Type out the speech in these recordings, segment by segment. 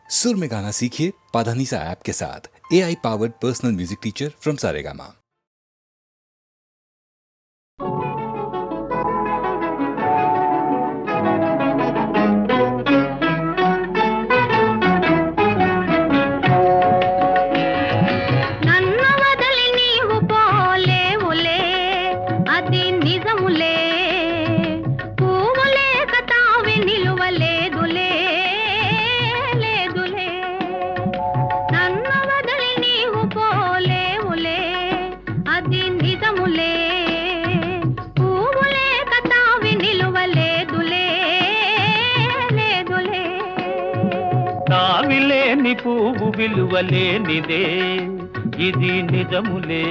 सुर में गाना सीखिए पाधानीसा ऐप के साथ। AI powered personal music teacher from Saregama. తావిలేని పువ్వు విలువలేనిదే ఇది నిజములే,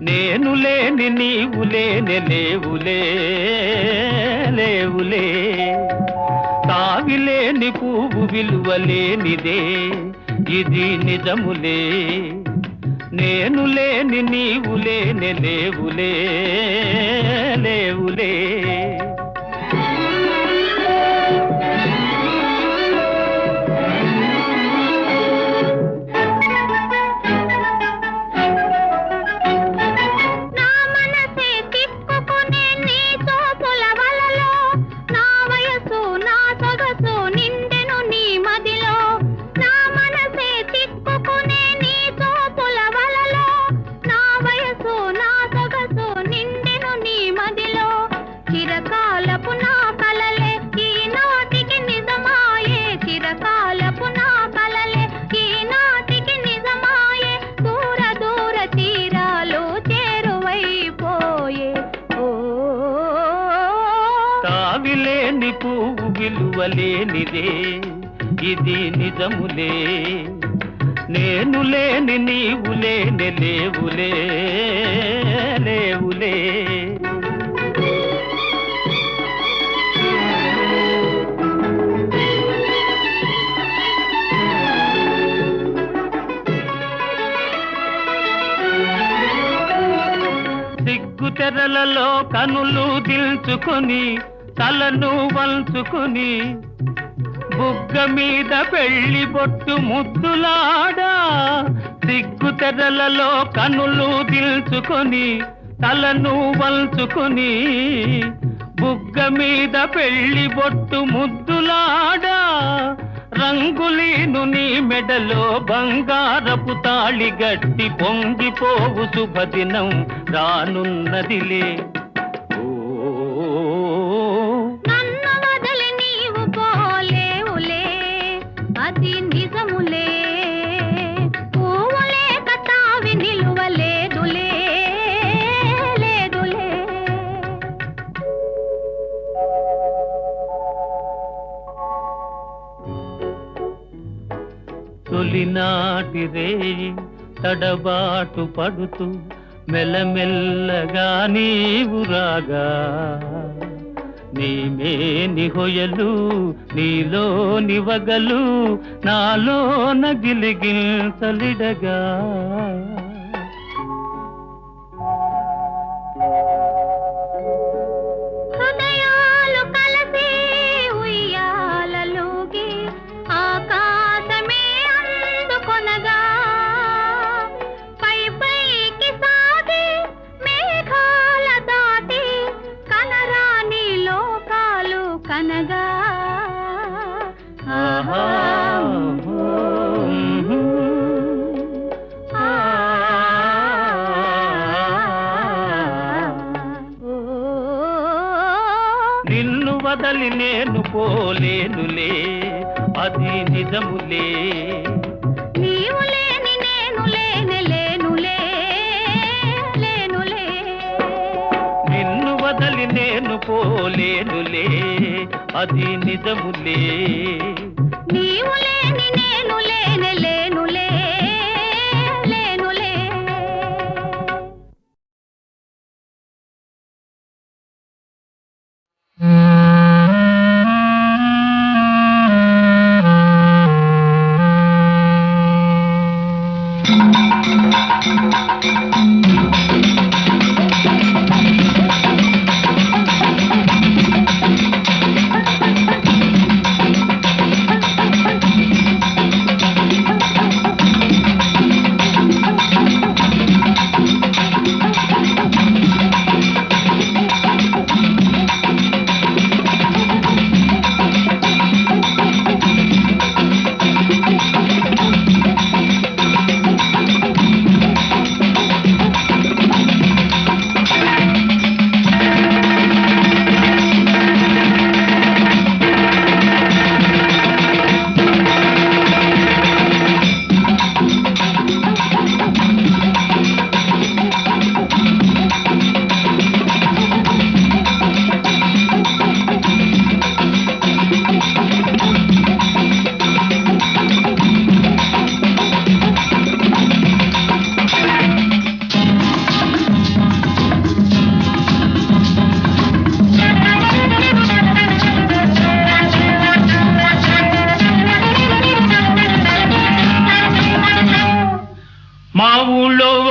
నేను లేని నీవు లేని లేవులే లేవులే. తావిలేని పువ్వు విలువలేనిదే ఇది నిజములే, నేను లేని నీవు లేని లేవులే లేవులే. తావిలేని పువ్వు విలువలేనిదే ఇది నిజములే, నేను లేని నీవు లేని లేవులే లేవులే. సిగ్గు తెరలలో కనులు దిల్చుకొని తలను వంచుకొని బుగ్గ మీద పెళ్లి బొట్టు ముద్దులాడా. సిగ్గు తెరలలో కనులు దిల్చుకొని తలను వంచుకొని బుగ్గ మీద పెళ్లి బొట్టు ముద్దులాడా. రంగులీను నీ మెడలో బంగారపు తాళి గట్టి పొంగిపోవు శుభదినం రానున్నదిలే. తొలినాటి రేయి తడబాటు పడుతూ మెల్లమెల్లగా నీవు రాగా, నీమేని హొయలు నీలోని వగలు నాలోన గిలిగించలిడగా. నిన్ను వదలి నేను పోలేనులే అది నిజములే, నీవు లేని నేను లేని లేనులే లేనులే. నిన్ను వదలి నేను పోలేనులే అది నిజములే, నీవు లేని నేను లేని లేనులే లేనులే.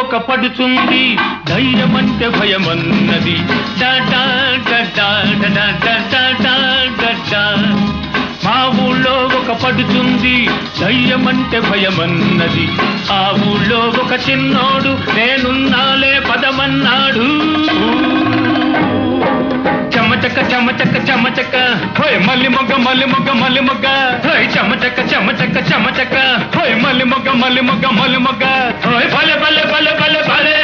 ఒక పడుచుంది ధైర్యమంటే భయమన్నది డా డా డా డా డా డా డా డా డా డా. మా ఊళ్ళో ఒక పడుచుంది ధైర్యమంటే భయమన్నది. ఆ ఊళ్ళో ఒక చిన్నోడు నేనున్నాలే పదమన్నాడు. చెమచక్క చెమచక్క చెమచక్క హోయ్ మల్లి మొగ్గ మల్లి మొగ్గ మల్లి మొగ్గ హోయ్ చెమచక్క చెమచక్క చెమచక్క హోయ్ మల్లి మొగ్గ మల్లి మొగ్గ మల్లి మొగ్గ హోయ్ భలే భలే భలే భలే భలే.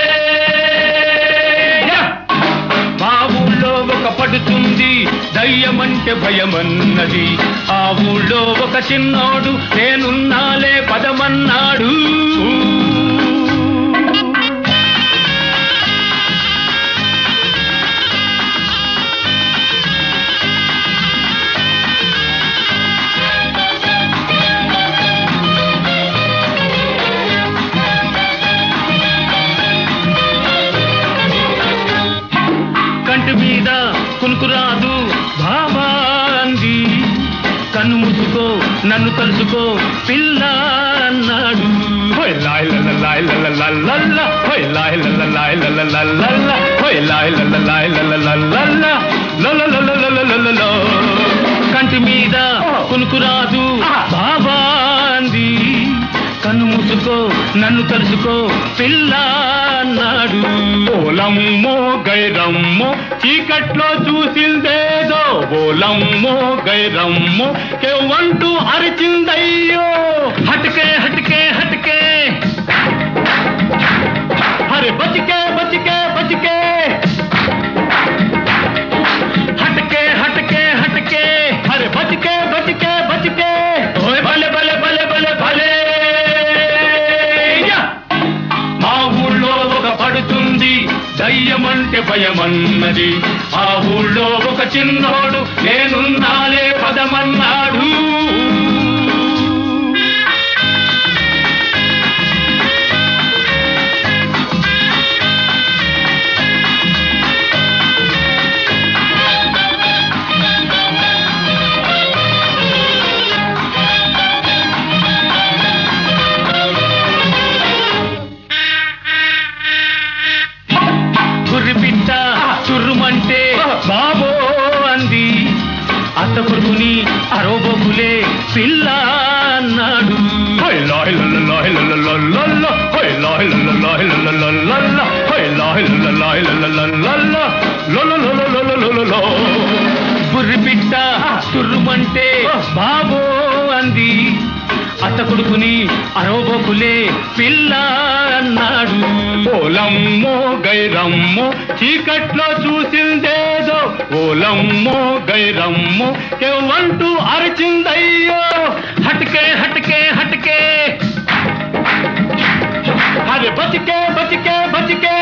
మా ఊళ్ళో ఒక పడుతుంది ధైర్యమంటే భయమన్నది. ఆ ఊళ్ళో ఒక చిన్నోడు నేనున్నాలే పదమన్నాడు. కంటి మీద కునుకు రాదు బాబా అంది. కన్ను మూసుకో నన్ను తలుసుకో పిల్ల అన్నాడు. హోయ్ లాయ్ లల్ల లాయ్ లల్ల లల్ల హోయ్ లాయ్ లల్ల లాయ్ లల్ల లల్ల హోయ్ లాయ్ లల్ల లాయ్ లల్ల లల్ల లల్ల. కంటి మీద కునుకు రాదు బాబా అంది. కన్ను మూసుకో నన్ను తలుసుకో పిల్ల అన్నాడు. ఓలమ్మో గైరమ్మో చీకట్లో చూసిందేదో ఓలమ్మో గైరమ్మో కేవంటూ అరిచిందయ్యో. హటకే హటకే హటకే హరే బచికే బచికే బచికే హటకే హటకే హటకే హరే బచికే బచికే బచికే ఓయ్ భలే భలే భలే భలే భలే. మా ఊళ్ళో ఒక పడుతుంది ధైర్యమంటే భయమన్నది. ఆ ఊళ్ళో ఒక చిన్నోడు నేనున్నాలే పదమన్నాడు. గుర్రిపిట్ట చుర్రుమంటే బాబో అంది. అత్త కొడుకుని అరోబోకులే పిల్ల అన్నాడు. హోయ్ లాయ్ లల్ల లాయ్ లల్ల లల్ల హోయ్ లాయ్ లల్ల లాయ్ లల్ల లల్ల హోయ్ లాయ్ లల్ల లాయ్ లల్ల లల్ల. గుర్రిపిట్ట చుర్రుమంటే బాబో అంది. అత్త కొడుకుని అరోబోకులే పిల్ల అన్నాడు. ఓలమ్మో గైరమ్మో చీకట్లో చూసిందేదో ఓలమ్మో గైరమ్మో కేవంటూ అరిచిందయ్యో. హటకే హటకే హటకే హరే బచికే బచికే బచికే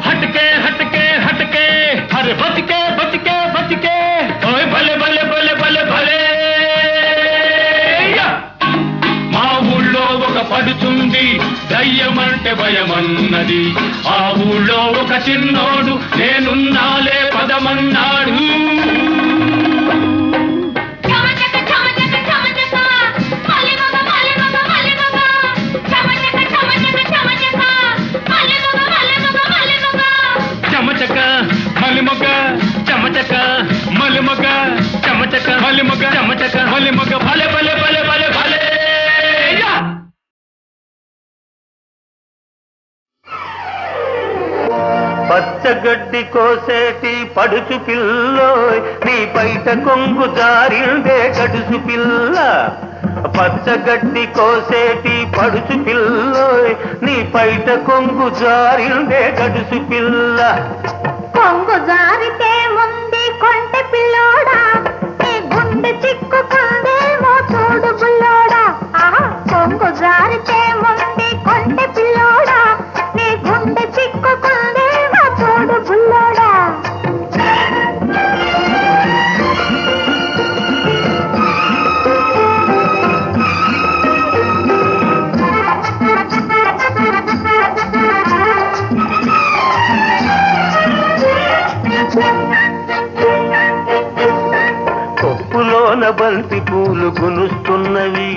హటకే హటకే హటకే హరే బచికే బచికే బచికే ఓయ్ భలే భలే భలే భలే భలే. మా ఊళ్ళో ఒక పడుతుంది ధైర్యమంటే భయమన్నది. ఆ ఊళ్ళో ఒక చిన్నోడు నేనున్నాలే పదమన్నాడు. చమచక చమచక చమచక మల్లి మొగ్గ మల్లి మొగ్గ మల్లి మొగ్గ చమచక చమచక చమచక మల్లి మొగ్గ మల్లి మొగ్గ మల్లి మొగ్గ చమచక మల్లి మొగ్గ చమచక మల్లి మొగ్గ చమచక మల్లి మొగ్గ చమచక మల్లి మొగ్గ భలే భలే భలే భలే భలే. పచ్చగడ్డి కోసేటి పడుచు పిల్లోయ్ నీ బయట కొంగు జారిందే గడుసు పిల్ల. పచ్చగడ్డి కోసేటి పడుచు పిల్లోయ్ నీ బయట కొంగు జారిందే గడుసు పిల్ల. కొంగు జారితే ముందు కొంటె పిల్లోడా నీ గుండె చిక్కుకుందేమో చూడు బుల్లోడా. కొంగు జారితే ముందు కొంటె పిల్లోడా నీ గుండె చిక్కుకుందేమో చూడు బుల్లోడా. కొప్పులోన బంతి పూలు గునుస్తున్నవి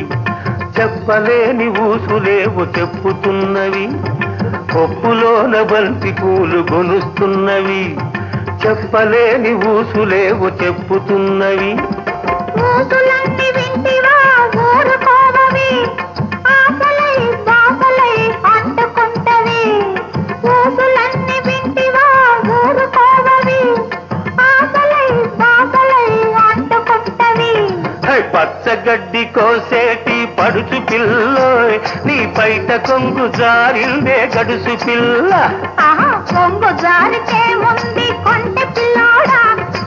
చెప్పలేని ఊసులేవు చెప్పుతున్నవి, కొప్పులోన బంతి పూలు గొనుస్తున్నవి. చెప్పలేని ఊసులేవు చెప్పుతున్నవి. ఊసులన్నీ వింటివా ఊరుకోవవి, ఆశలై బాసలై అంటుకుంటవి. ఊసులన్నీ వింటివా ఊరుకోవవి, ఆశలై బాసలై అంటుకుంటవి. పచ్చగడ్డి కోసేటి పడుచు పిల్లోయ్, నీ బయట కొంగు జారిందే గడుసు పిల్ల. కొంగు జారితే ముందు కొంటె పిల్లోడా,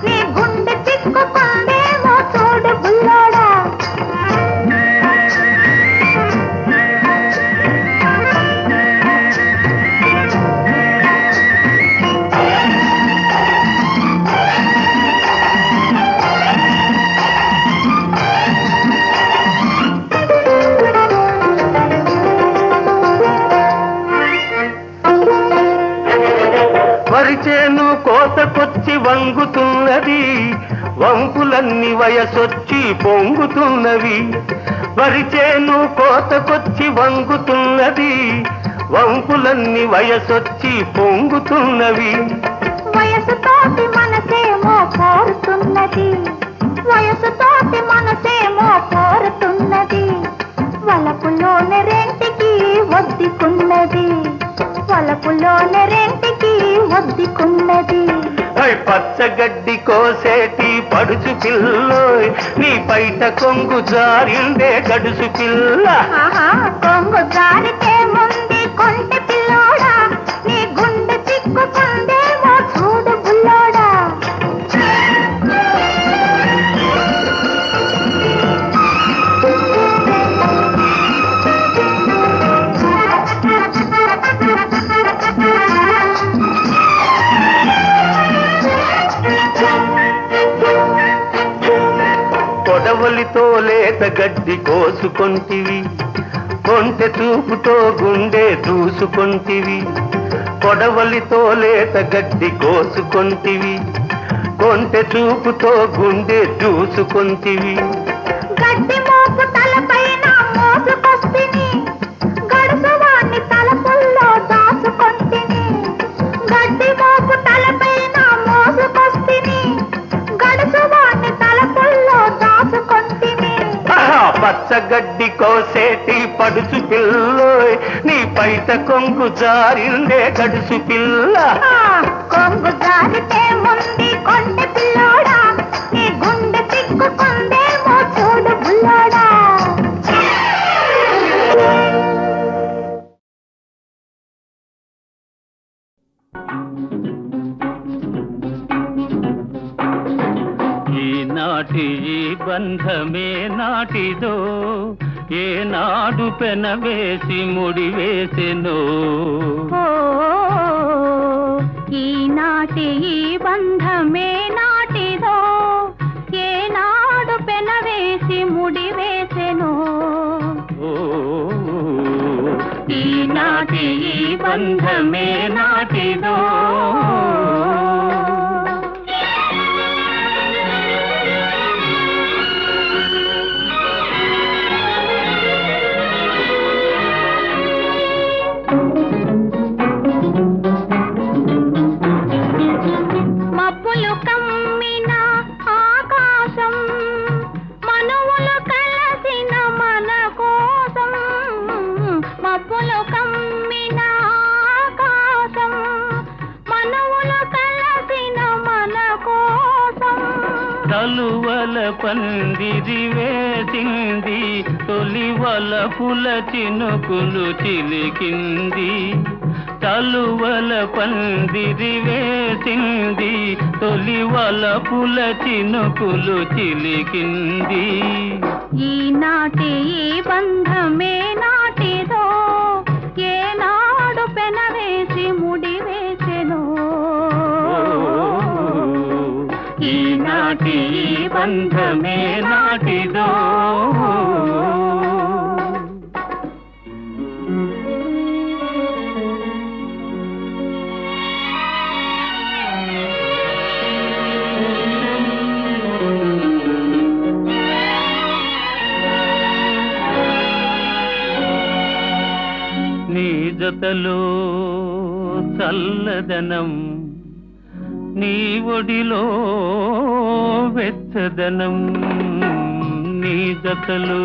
నీ గుండె చిక్కుకుందేమో చూడు బుల్లోడా. వరిచేను కోతకొచ్చి వంగుతున్నది, వంపులన్నీ వయసొచ్చి పొంగుతున్నవి. వరిచేను కోతకొచ్చి వంగుతున్నది, వంపులన్నీ వయసొచ్చి పొంగుతున్నవి. వయసుతోటి మనసేమో కోరుతున్నది, వయసుతోటి మనసేమో కోరుతున్నది. వలపులోని రెంటికి ఒద్దుకున్నది, వలపులోని రెంటికి ఒద్దుకున్నది. పచ్చగడ్డి కోసేటి పడుచు పిల్లోయ్, నీ బయట కొంగు జారిందే గడుసు పిల్ల. కొంగు జారితే ముందు కొంటె పిల్లోడా, నీ గుండె చిక్కుకుందేమో చూడు బుల్లోడా. కొడవలితో లేత గడ్డి కోసుకొంటివి, కొంటె చూపుతో గుండె దూసుకొంటివి. కొడవలితో లేత గడ్డి కోసుకొంటివి, కొంటె చూపుతో గుండె దూసుకొంటివి. గడ్డి మోపు తలపైన మోసుకొస్తిని, గడుసువాణ్ణి తలపుల్లో దాచుకొంటిని. గడ్డి మోపు తలపైన మోసుకొస్తిని, గడుసువాణ్ణి తలపుల్లో దాచుకొంటిని. పచ్చగడ్డి కోసేటి పడుచు పిల్లోయ్, నీ బయట కొంగు జారిందే గడుసు పిల్ల. కొంగు జారితే ముందు కొంటె పిల్లోడా, నీ గుండె చిక్కుకుందేమో చూడు బుల్లోడా. ఈనాటి ఈ బంధమే నాటిదో, ఏనాడు పెనవేసి ముడివేసెనో. ఈనాటి ఈ బంధమే నాటిదో, ఏనాడు పెనవేసి ముడివేసెనో. ఈనాటి ఈ బంధమే నాటిదో. మబ్బులు కమ్మిన ఆకాశం, మనువులు కలసిన మన కోసం. మబ్బులు కమ్మిన ఆకాశం, మనువులు కలసిన మన కోసం. తలువల పందిరి వేసింది, తొలి వలపుల చినుకులు చిలికింది. తలువల పందిరి వేసింది, తొలి వలపుల చినుకులు చిలికింది. ఈనాటి ఈ బంధమే నాటిదో, ఏనాడు పెనవేసి ముడివేసెనో. ఈనాటి ఈ బంధమే నాటిదో. జతలో చల్లదనం, నీ ఒడిలో వెచ్చదనం. నీ జతలో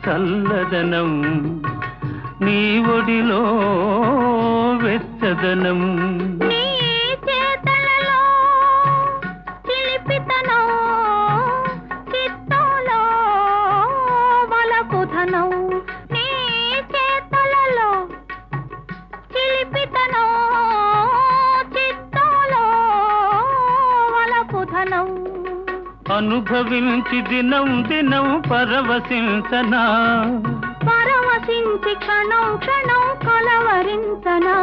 చల్లదనం, నీ ఒడిలో వెచ్చదనం. నీ చేతలలో చిలిపితనం, చిత్తంలో వలపుధనం. నీ చేతలలో చిలిపితనం, చిత్తంలో వలపుధనం. అనుభవించి దినం దినం పరవశించనా, పరవశించి క్షణం క్షణం కలవరించనా.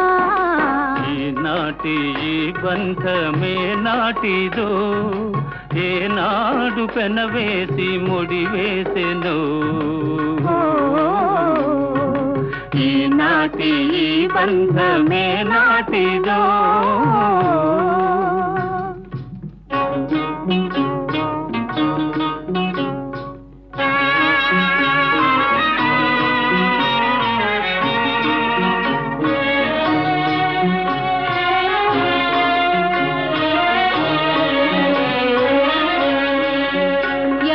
ఈనాటి ఈ బంధమే నాటిదో, ఏనాడు పెనవేసి ముడివేసెను. ఈనాటి ఈ బంధమే నాటిదో.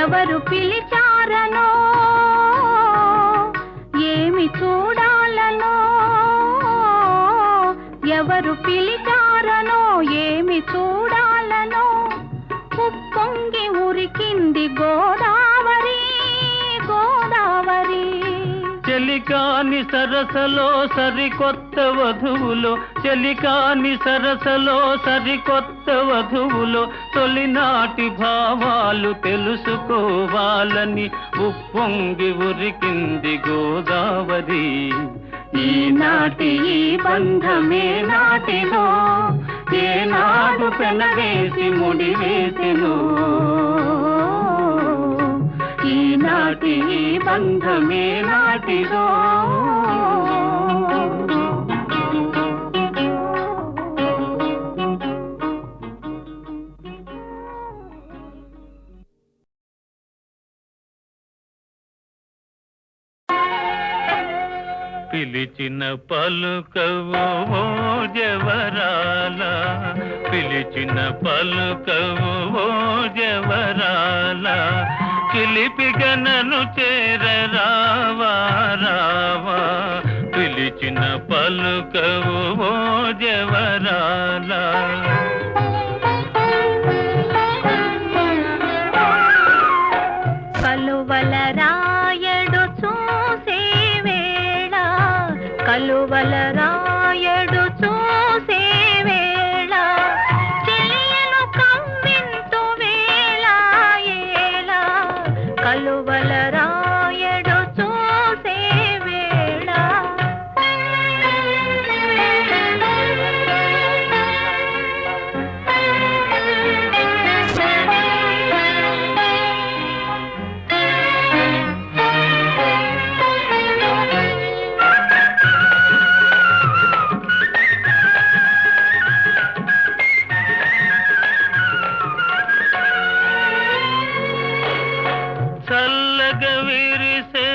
ఎవరు పిలిచారనో, ఏమి చూడాలనో. ఎవరు పిలిచారనో, ఏమి చూడాలనో. ఉప్పొంగి ఉరికింది గోదావరి, గోదావరి. చెలికాని సరసలో సరికొత్త వధువులో, చెలికాని సరసలో సరికొత్త వధువులో తొలినాటి భావాలు తెలుసుకోవాలని ఉప్పొంగి ఉరికింది గోదావరి. ఈనాటి ఈ బంధమే నాటిదో, ఏనాడు పెనవేసి ముడివేసెను. ఈనాటి ఈ బంధమే నాటిదో. పిలిచిన పలుకవు ఓ జవరాల, పిలిచిన పలుకవు ఓ జవరాల. చిలిపిగనను చేరరావా రావా, పిలిచిన పలుకవు ఓ జవరాల. కలువల రాయడు చూసే వేళ, కలువల రాయడు చూసే వేళ. చెలియను కవ్వింతు వేళ ఏళ, కలువల రాయడు చూసే వేళ. చల్లగా విరిసే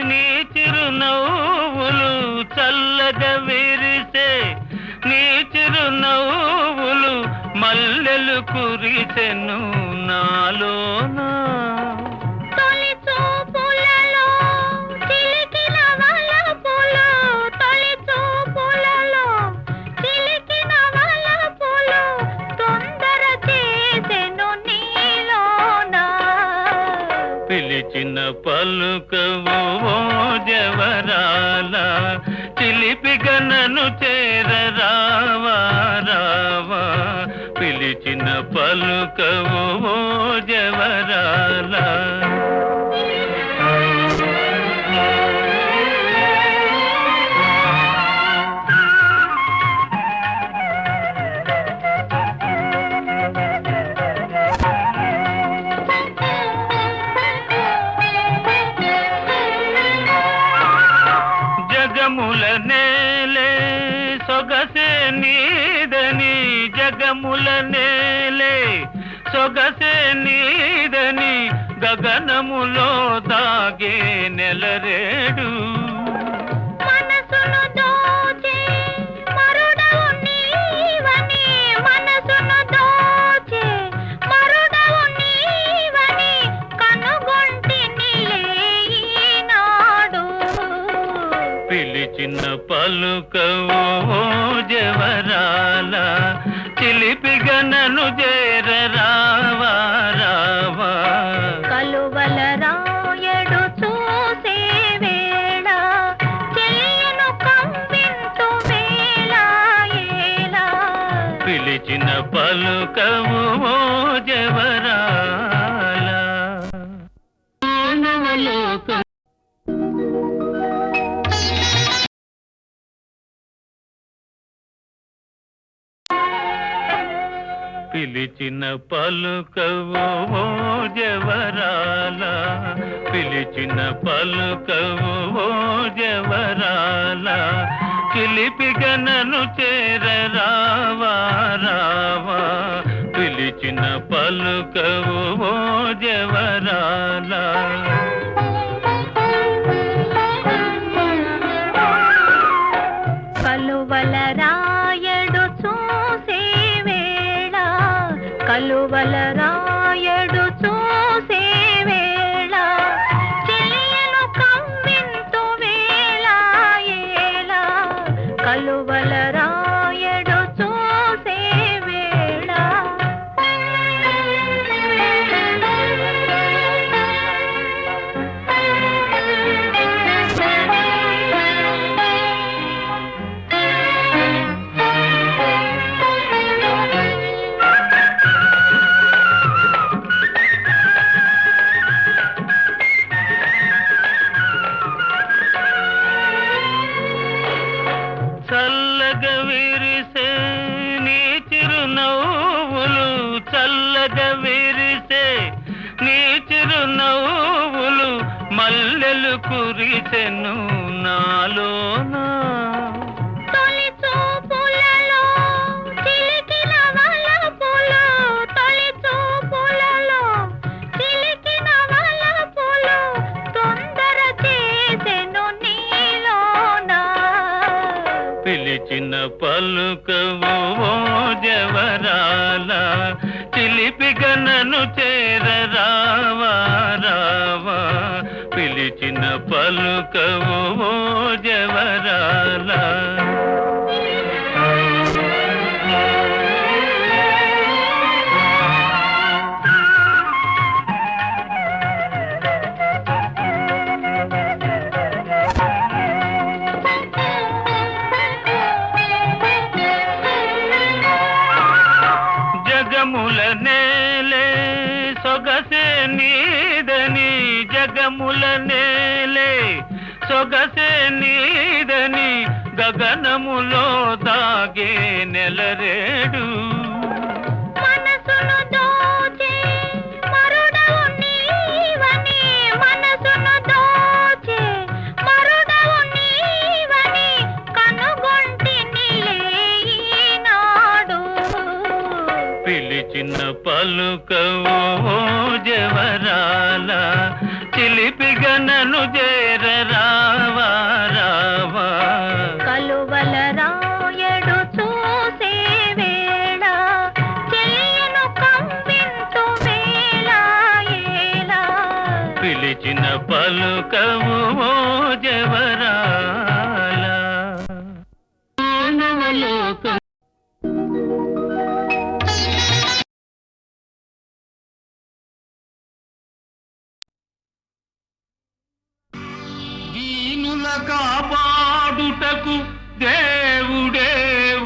నీ చిరునవ్వులు, చల్లగా విరిసే నీ చిరునవ్వులు మల్లెలు కురిసెను నాలోనా. తొలి చూపులలో చిలికిన వలపులు, తొలి చూపులలో చిలికిన వలపులు తొందర చేసెను నీలోనా. పిలిచిన పలుకవు ఓ జవరాల, చిలిపిగనను చేరరావా రావా. పిలిచిన పలుకవు ఓ జవరాల. జగముల నేలే సొగసే నీదని, జగముల నేలే సొగసే నీదని. గగనములో దాగే నెలరేడు మనసును పలుకవు జవరాల చిలిపిగా నన్ను చేర రావా రావా కలువల రాయడు చూసే వేళ చెయ్యను కంపింతు వేళ ఏలా పిలిచిన పలుకవు జవరాల పిలిచిన పలుకవు జవరాల పిలిచిన పలుకవు జవరాల చిలిపిగా నన్ను చేర రావా రావా పిలిచిన పలుకవు జవరాల కలువల రాయడు చూసే వేళ కలువల రాయడు చూసే వేళ చెలియను కంవింతు వేళ ఏలా కలువల రాయడు చూసే వేళ చల్లగా విరిసే నీ చిరునవ్వులు చల్లగా విరిసే నీ చిరునవ్వులు మల్లెలు కురిసెను నాలోనా తొలి చూపులలో చిలికిన వలపులు తొలి చూపులలో చిలికిన వలపులు తొందర చేసెను నీలోనా పిలిచిన పలుకవు జవరాల చిలిపిగా నన్ను చేర రావా రావా పిలిచిన పలుకవు జవరాల జగముల నేలే సొగసే నీదని జగముల నేలే సొగసే నీదని గగనములో దాగే నెలరేడు మనసును దోచే మరుడవు నీవని మనసును దోచే మరుడవు నీవని కనుగొంటినిలే ఈనాడు పిలిచిన పలుకవు జవరాల చిలిపిగా నన్ను చేర రావా రావా కలువల రాయడు చూసే వేళ చెయ్యను కంపింతు వేళ ఏలా పిలిచిన పలుకవు జవరాల దీనుల కాపాడుటకు దేవుడే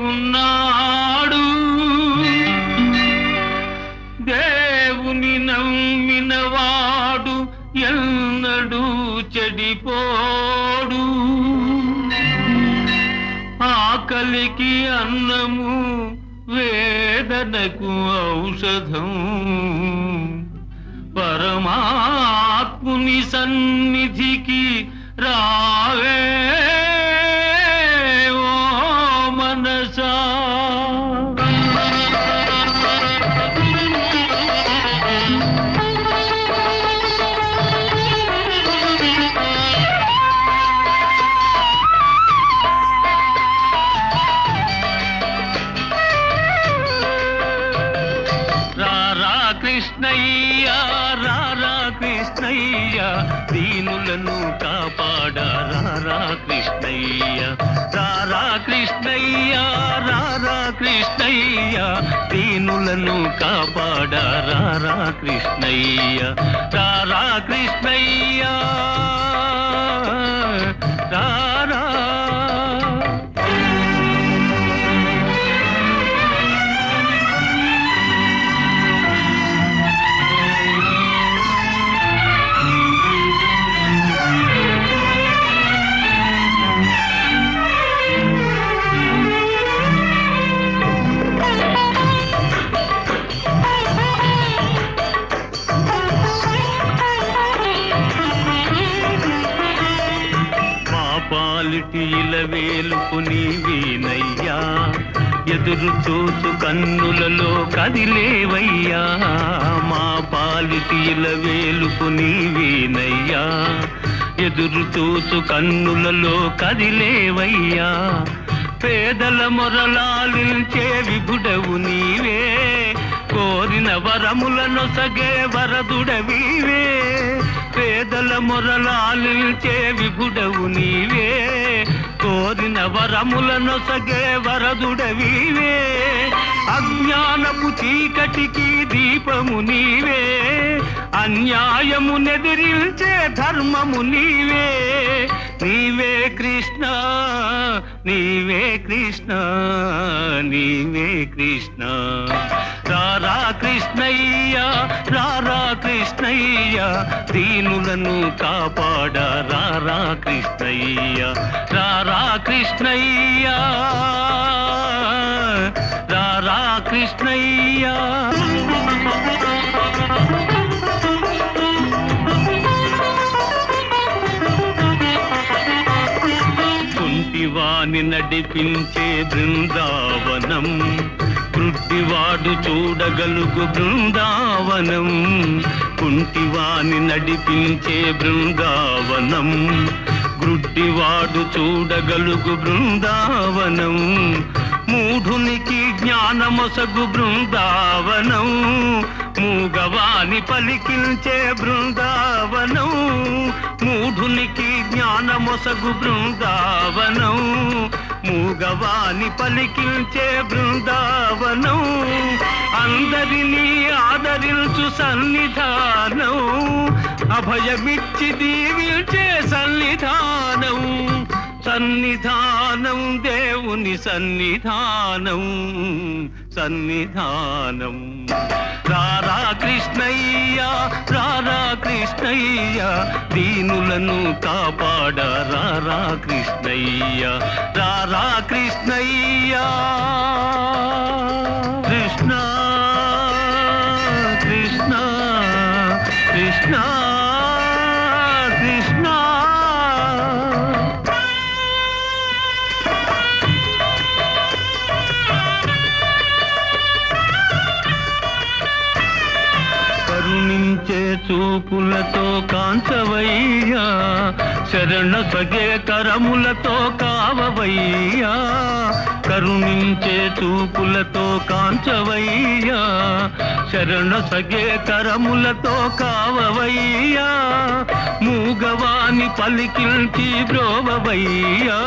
ఉన్నాడు దేవుని నమ్మినవాడు ఎన్నడూ చెడిపోడు ఆకలికి అన్నము వేదనకు ఔషధం పరమాత్ముని సన్నిధికి రావే ఓ మనసా రారా కృష్ణయ్య రారా కృష్ణయ్య దీనులను కాపాడ రారా కృష్ణయ్య రారా కృష్ణయ్య రారా కృష్ణయ్య దీనులను కాపాడ రారా కృష్ణయ్య రారా కృష్ణయ్య రారా పాలిటి ఇలవేలుపు నీవేనయ్యా ఎదురు చూసు కన్నులలో కదిలేవయ్యా మా పాలిటి ఇలవేలుపు నీవేనయ్యా ఎదురు చూసు కన్నులలో కదిలేవయ్యా పేదల మొరలాలించే విభుడవు నీవే కోరిన వరములనొసగే వరదుడవీవే పేదల మొరలాలించే విభుడవు నీవే కోరిన వరములనొసగే వరదుడవీవే అజ్ఞానపు చీకటికి దీపము నీవే అన్యాయము నెదిరించే ధర్మము నీవే నీవే కృష్ణ నీవే కృష్ణ నీవే కృష్ణ రారా కృష్ణయ్య రారా కృష్ణయ్య దీనులను కాపాడ రారా కృష్ణయ్య రారా కృష్ణయ్య రారా కృష్ణయ్య కుంటివాని నడిపించే బృందావనం కృట్టివాడు చూడగలుగు బృందావనం కుంటివాని నడిపించే బృందావనం గ్రుడ్డివాడు చూడగలుగు బృందావనం మూఢునికి జ్ఞానమొసగు బృందావనం మూగవాని పలికించే బృందావనం మూఢునికి జ్ఞానమొసగు బృందావనం మూగవాని పలికించే బృందావనం అందరినీ ఆదరించు సన్నిధానం అభయమిచ్చి దీవించే సన్నిధానం సన్నిధానం దేవుని సన్నిధానం సన్నిధానం రారా కృష్ణయ్య రారా కృష్ణయ్య దీనులను కాపాడ రారా కృష్ణయ్య రారా కృష్ణయ్య కృష్ణ కృష్ణ కృష్ణ కృష్ణ కరుణించే చూపులతో కాంచవయ్యా శరణ సగే కరములతో కావవయ్యా కరుణించే చూపులతో కాంచవయ్యా శరణ సగే కరములతో కావవయ్యా మూగవాని పలికించి బ్రోవవయ్యా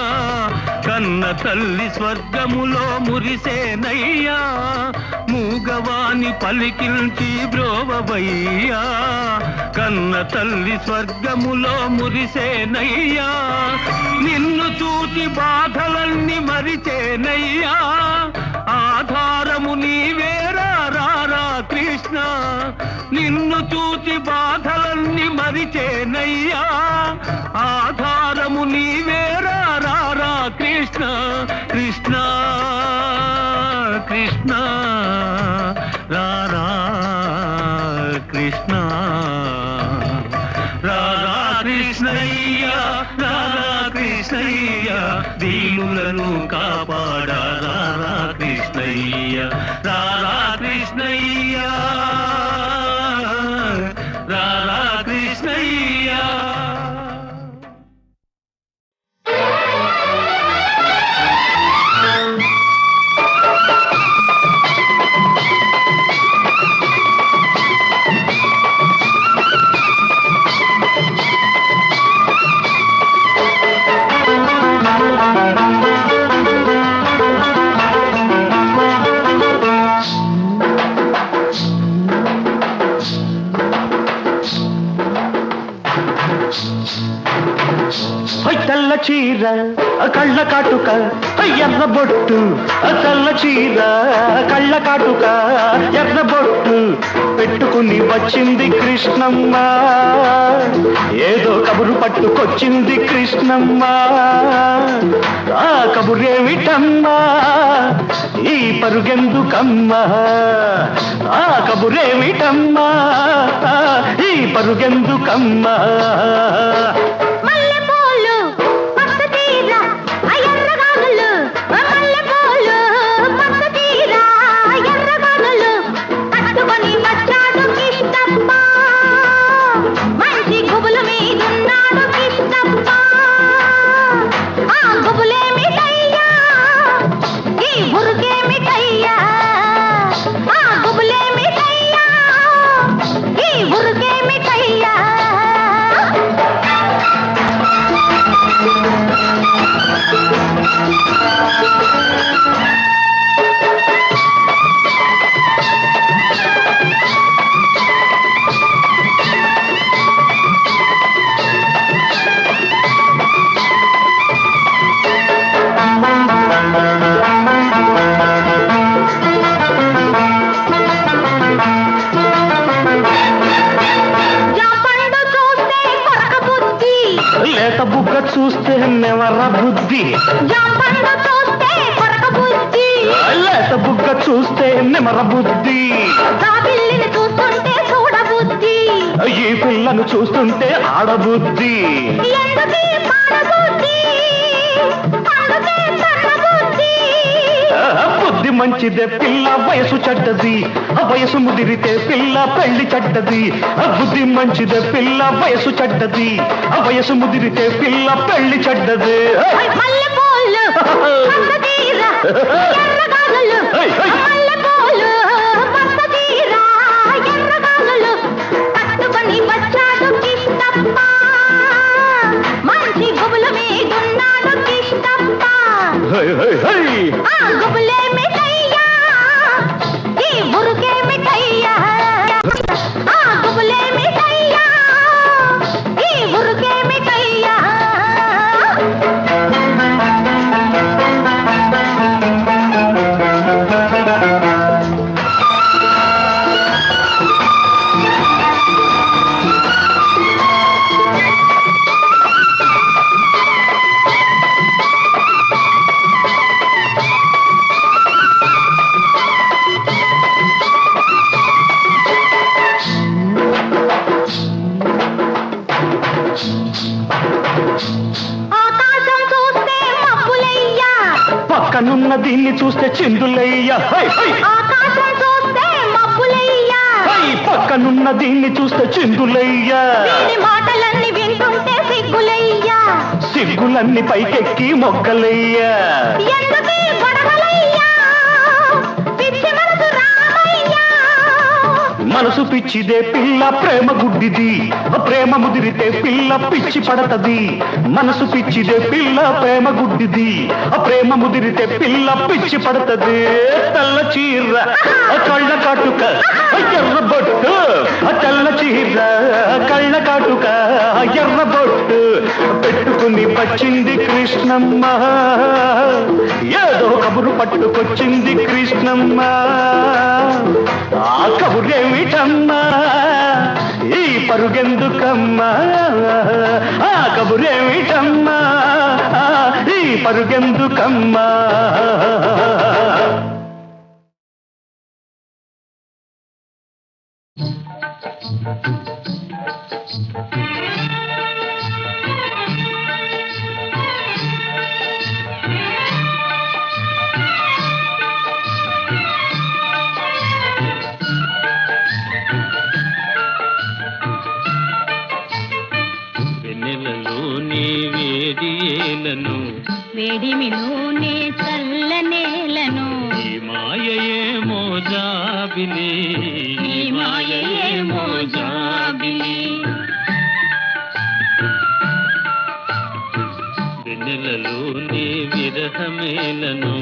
కన్న తల్లి స్వర్గములో మురిసేనయ్యా మూగవాని పలికించి బ్రోవవయ్యా కన్న తల్లి స్వర్గములో మురిసేనయ్యా నిన్ను చూచి బాధలన్నీ మరిచేనయ్యా ఆధారము నీవేరా రారా కృష్ణ నిన్ను చూచి బాధలన్నీ మరిచేనయ్యా ఆధారము నీవేరా రారా కృష్ణ కృష్ణ కృష్ణ రారా కృష్ణ రారా కృష్ణయ్య రారా కృష్ణయ్య దీనులను కాపాడ రారా కృష్ణయ్య రారా కృష్ణయ్య రారా కృష్ణయ్య తెల్ల చీర కళ్ళ కాటుక ఎర్ర బొట్టు తెల్ల చీర కళ్ళ కాటుక ఎర్ర బొట్టు పెట్టుకుని వచ్చింది కృష్ణమ్మ ఏదో కబురు పట్టుకొచ్చింది కృష్ణమ్మ ఆ కబురేమిటమ్మా ఈ పరుగెందుకమ్మా ఆ కబురేమిటమ్మా ఈ పరుగెందుకమ్మా లేత బుగ్గ చూస్తే నెవర బుద్ధి లేత బుగ్గ చూస్తే నెమర బుద్ధి ఈ పిల్లను చూస్తుంటే ఆడబుద్ధి బుద్ధి మంచిదే పిల్ల వయసు చెడ్డది వయసు ముదిరితే పిల్ల పెళ్లి చెడ్డది బుద్ధి మంచిదే పిల్ల వయసు చెడ్డది వయసు ముదిరితే పిల్ల పెళ్లి చెడ్డది పక్కనున్న దీన్ని చూస్తే చిందులయ్యా పక్కనున్న దీన్ని చూస్తే చిందులయ్యా మాటలన్నీ వింటుంటే సిగ్గులయ్యా సిగ్గులన్నీ పైకెక్కి మొగ్గలయ్యా మనసు పిచ్చిదే పిల్ల ప్రేమ గుడ్డిది ప్రేమ ముదిరితే పిల్ల పిచ్చి పడతది మనసు పిచ్చిదే పిల్ల ప్రేమ గుడ్డిది ప్రేమ ముదిరితే పిల్ల పిచ్చి పడతది తెల్ల చీర కళ్ళ కాటుక ఎర్ర బొట్టు తెల్ల చీర కళ్ళ కాటుక ఎర్ర బొట్టు పెట్టుకుని వచ్చింది కృష్ణమ్మ ఏదో కబురు పట్టుకొచ్చింది కృష్ణమ్మ ఆ కబురేమిటమ్మా ఈ పరుగెందుకమ్మా ఆ కబురేమిటమ్మా ఈ పరుగెందుకమ్మా వెన్నెలలోనే వేడియేలను వేడిమిలోనే చల్లనేలను ఈ మాయయేమో జాబిలి ఈ మాయయేమో జాబిలి వెన్నెలలోనే విరహమేలను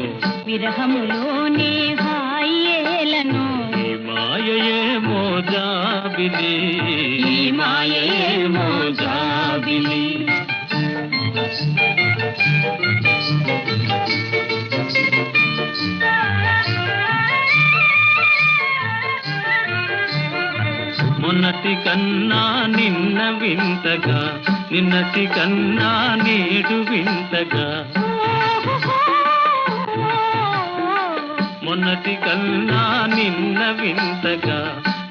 విరహములోనే హాయేలను ఈ మాయయేమో జాబిలి ఈ మాయయేమో జాబిలి జాబిలి. మొన్నటి కన్నా నిన్న వింతగా, నిన్నటి కన్నా నేడు వింతగా, మొన్నటి కన్నా నిన్న వింతగా,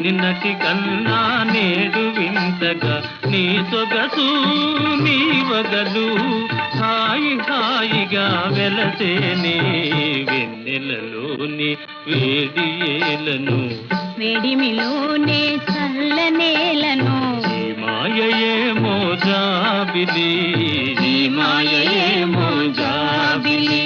నిన్నటి కన్నా నేడు వింతగా, నీ సొగసు నీ వగలు హాయి హాయిగా వెలసేనే వెన్నెలలోని వేడి ఏలను, వేడిమిలోనే చల్లనేలను, ఈ మాయయేమో జాబిలి, ఈ మాయయేమో జాబిలి.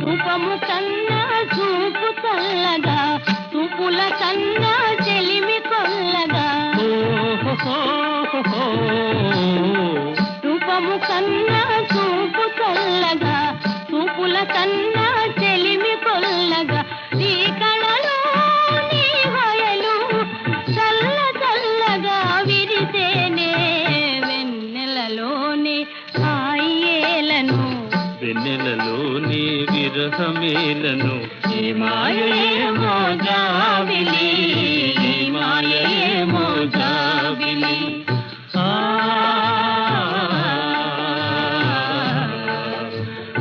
రూపము కన్నా చూపు చల్లగా, చూపుల కన్నా చెలిమి కొల్లగా, రూపము కన్నా చూపు చల్లగా, చూపుల కన్నా చెలిమి కొల్లగా, నీ కళలో నీ హయలు చల్ల చల్లగా విరితేనే వెన్నెలలోనే హాయేలను, వెన్నెలలోని విరహమేలను, ఈ మాయయేమో జాబిలి, ఈ మాయయేమో జాబిలి. ఆ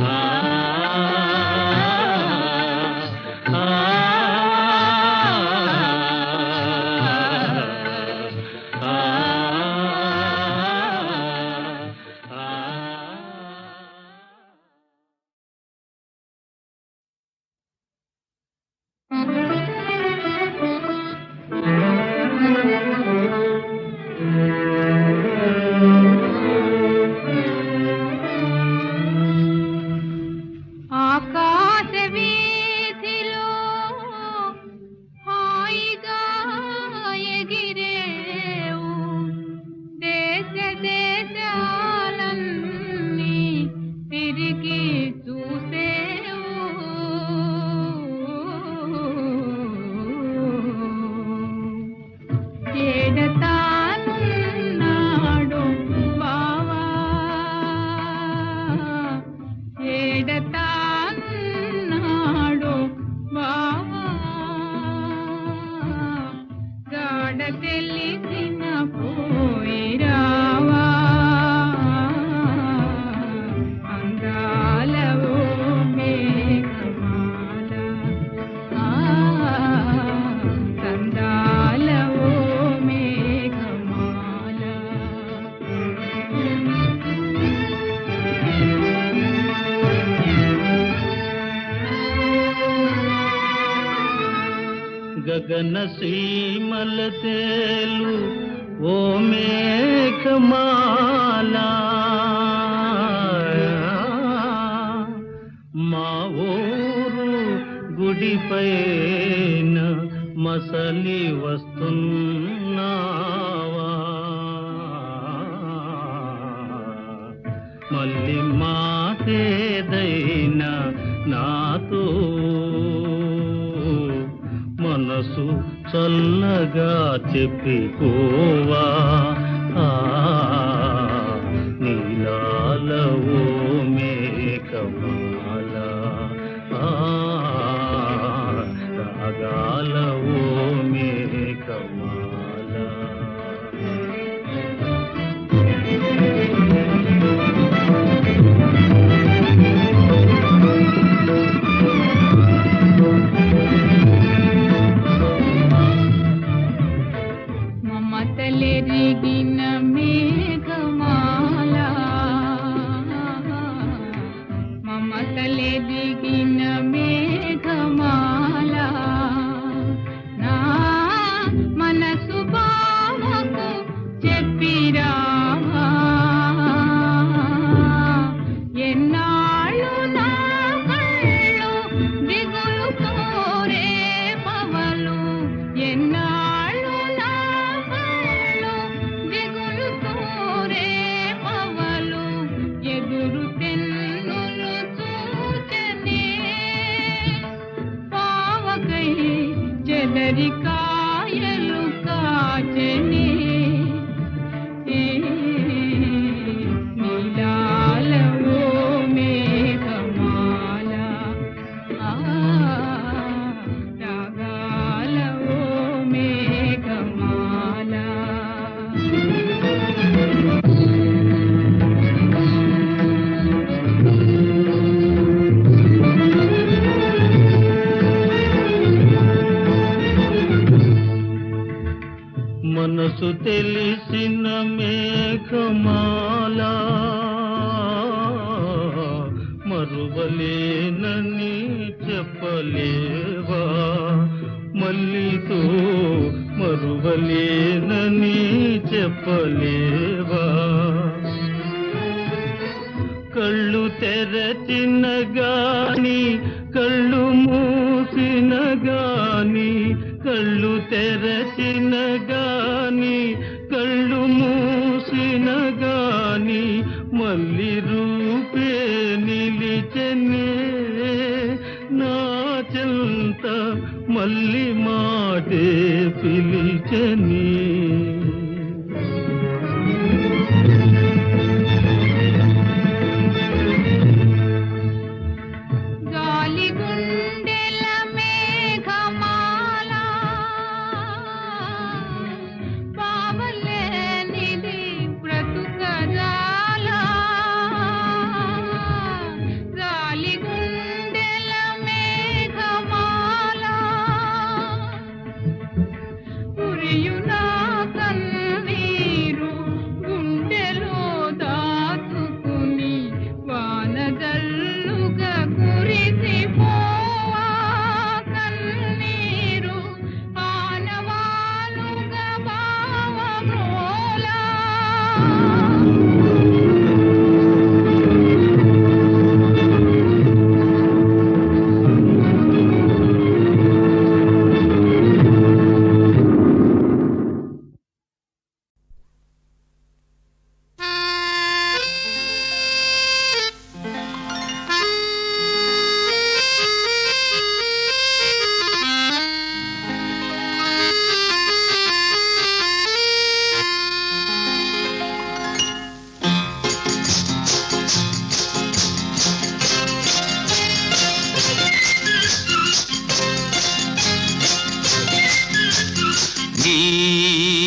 ఆ, ఆ, ఆ, ఆకాశ వీధిలో హాయిగా ఎగిరేవు, దేశ దేశాలన్నీ తిరిగి చూసేవు, ఏడతానున్నాడు బావా, ఏడతానున్నాడు బావా, గాఢ తెలిసిన పోయిరావా, అందాల ఓ మేఘమాల, కందాల ఓ మేఘమాల. గగన సీమల తేలు ఓ మేఘమాల, మా ఊరు గుడిపైన మసలి వస్తున్నావా, మళ్ళీ మాటేదైనా నాతో మనసు చల్లగా చెప్పిపోవా, నీలాల ఓ మేఘమాల, రాగాల ఓ మేఘమాల. మమతలెరిగిన మేఘమాల, మమతలెరిగిన మేఘమాల, నా మనసు బావకు చెప్పిరావా, ఎన్నాళ్ళు నా కళ్ళు దిగులుతో రేపవలు, ఎన్నాళ్ళు నా కళ్ళు దిగులుతో రేపవలు, ఎదురు తెన్నులు చూచే ఉసిరికాయలు కాచెనే నీలాల ఓ మేఘమాల రాగాల ఓ మేఘమాల మనసు తెలిసిన మేఘమాల మరువలేనని చెప్పలేవా మల్లితో మరువలేనని చెప్పలేవా కళ్ళు తెరచిన గాని కళ్ళు మూసిన గాని కళ్ళు తెరచిన గాని కళ్ళు మూసిన గాని మల్లి రూపే నిలిచెనే నా చెంత మల్లి మాటే పిలిచెని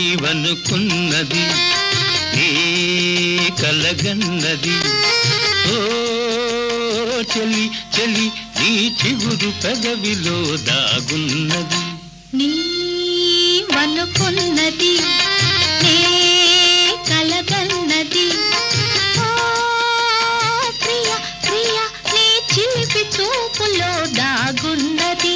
నీవనుకున్నది నీ కలగన్నది ఓ చలి చలి నీ చిగురు పెదవిలో దాగున్నది నీవనుకున్నది నీ కలగన్నది ఓ ప్రియ ప్రియ నీ చిలిపి చూపులో దాగున్నది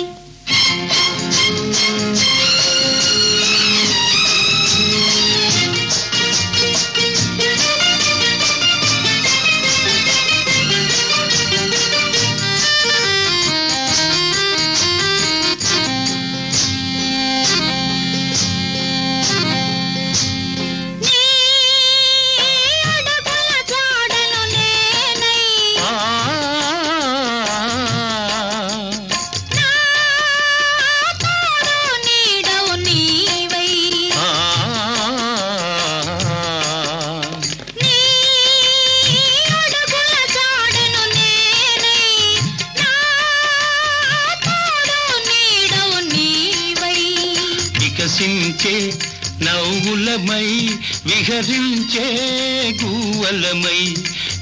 వికసించే నవ్వులమై విహరించే గువ్వలమై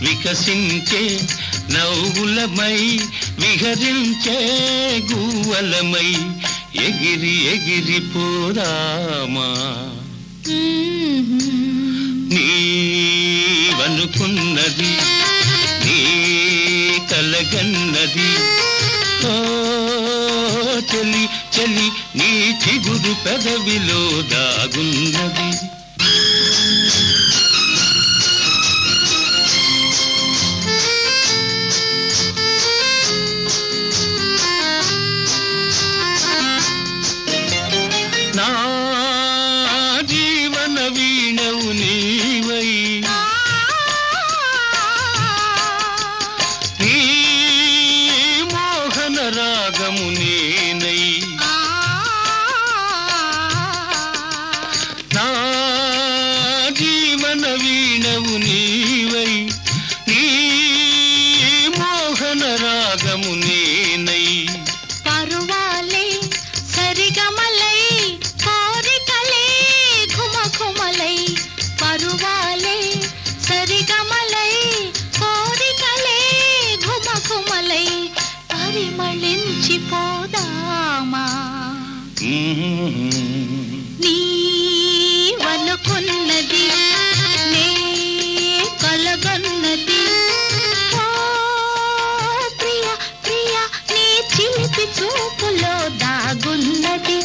వికసించే నవ్వులమై విహరించే గువ్వలమై ఎగిరి ఎగిరి పోరామా నీవనుకున్నది నీ కలగన్నది ఓ చలి చలి నీ చిగురు పెదవిలో దాగున్నది నా జీవన వీణవు నీవై నీ మోహన రాగము నేనై రాగము నేనై పరువాలే సరిగమలై కోరికలే ఘుమఘుమలై పరువాలే సరిగమలై కోరికలే ఘుమఘుమలై పరిమళించిపోదామా నీవనుకున్నది నే కలగన్నది ఓ ప్రియ ప్రియ నీ చిలిపి చూపులో దాగున్నది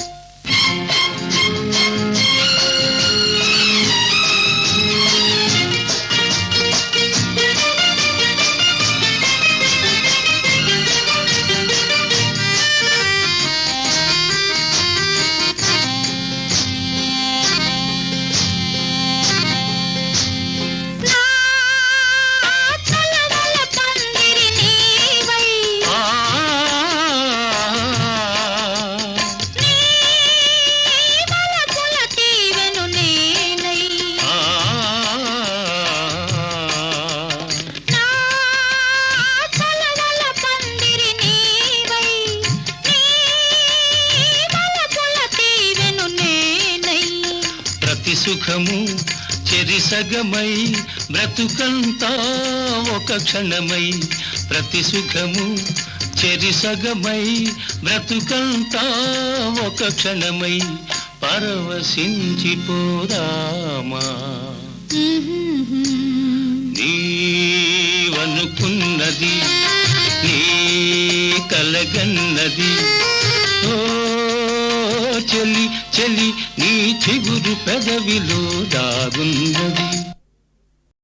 నా తలవల పందిరి నీవై నీ వలపుల తీవెను నేనై నా తలవల పందిరి నీవై నీ వలపుల తీవెను నేనై ప్రతి సుఖము చెరిసగమై బ్రతుకంతా ఒక క్షణమై ప్రతి సుఖము చెరిసగమై బ్రతుకంతా ఒక క్షణమై పరవశించిపోదామా నీవనుకున్నది నీ కలగన్నది ఓ చెలి చెలి నీ చిగురు పెదవిలో దాగున్నది